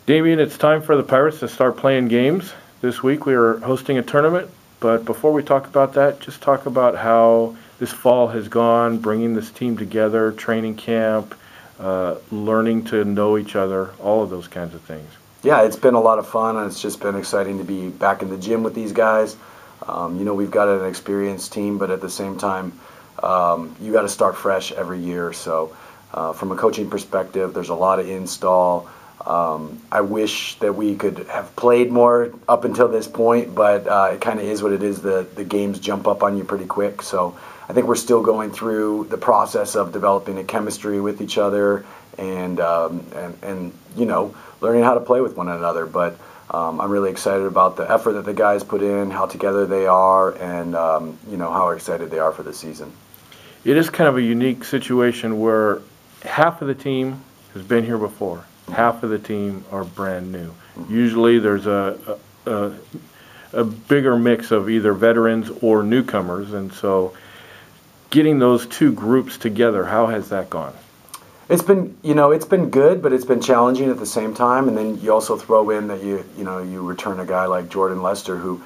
Damion, it's time for the Pirates to start playing games. This week we are hosting a tournament, but before we talk about that, just talk about how this fall has gone, bringing this team together, training camp, learning to know each other, all of those kinds of things. Yeah, it's been a lot of fun, and it's just been exciting to be back in the gym with these guys. We've got an experienced team, but at the same time, you got to start fresh every year. So, from a coaching perspective, there's a lot of install. I wish that we could have played more up until this point, but it kind of is what it is. The games jump up on you pretty quick. So I think we're still going through the process of developing a chemistry with each other and learning how to play with one another. But I'm really excited about the effort that the guys put in, how together they are, and how excited they are for the season. It is kind of a unique situation where half of the team has been here before. Half of the team are brand new. Usually there's a bigger mix of either veterans or newcomers, and so getting those two groups together, how has that gone? It's been good, but it's been challenging at the same time. And then you also throw in that you return a guy like Jordan Lester who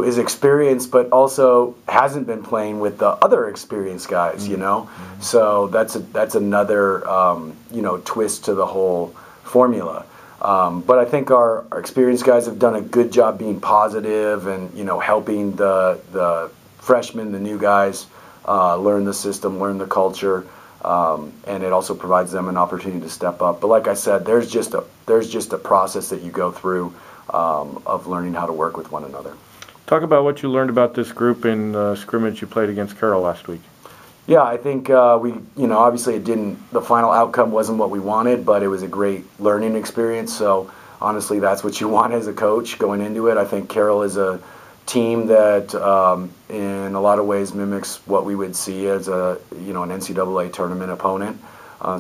is experienced, but also hasn't been playing with the other experienced guys. So that's another twist to the whole formula. But I think our experienced guys have done a good job being positive and helping the freshmen, the new guys, learn the system, learn the culture. And it also provides them an opportunity to step up. But like I said, there's just a process that you go through of learning how to work with one another. Talk about what you learned about this group in scrimmage you played against Carrol last week. Yeah, I think obviously the final outcome wasn't what we wanted, but it was a great learning experience. So honestly, that's what you want as a coach going into it. I think Carrol is a team that in a lot of ways mimics what we would see as an NCAA tournament opponent.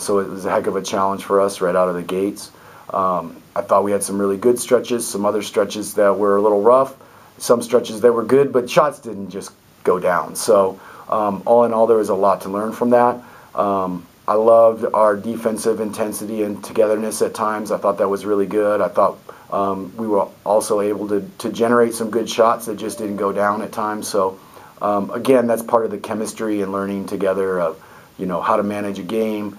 So it was a heck of a challenge for us right out of the gates. I thought we had some really good stretches, some other stretches that were a little rough, some stretches that were good, but shots didn't just go down. So all in all, there was a lot to learn from that. I loved our defensive intensity and togetherness at times. I thought that was really good. I thought we were also able to generate some good shots that just didn't go down at times. So again, that's part of the chemistry and learning together of how to manage a game,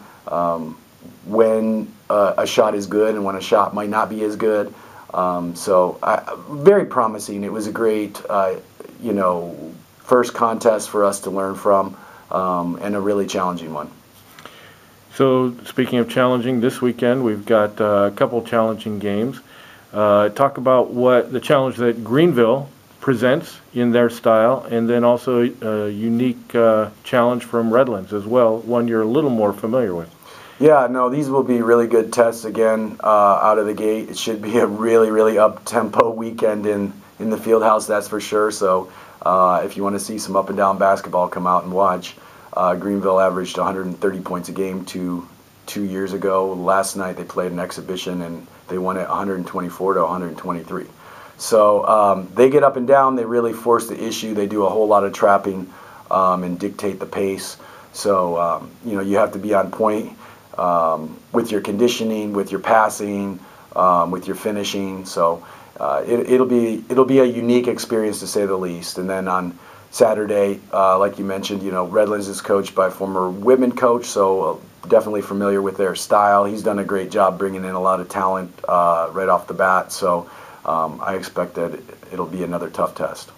when a shot is good and when a shot might not be as good. Very promising. It was a great first contest for us to learn from, and a really challenging one. So speaking of challenging, this weekend we've got a couple challenging games. Talk about what the challenge that Greenville presents in their style, and then also a unique challenge from Redlands as well, one you're a little more familiar with. Yeah, no, these will be really good tests again out of the gate. It should be a really, really up-tempo weekend in the field house, that's for sure. So if you want to see some up-and-down basketball, come out and watch. Greenville averaged 130 points a game two years ago. Last night they played an exhibition and they won it 124 to 123. So they get up and down. They really force the issue. They do a whole lot of trapping and dictate the pace. So you have to be on point with your conditioning, with your passing, with your finishing. So it'll be a unique experience to say the least. And then on Saturday, like you mentioned, Redlands is coached by a former Whitman coach, so definitely familiar with their style. He's done a great job bringing in a lot of talent right off the bat. So I expect that it'll be another tough test.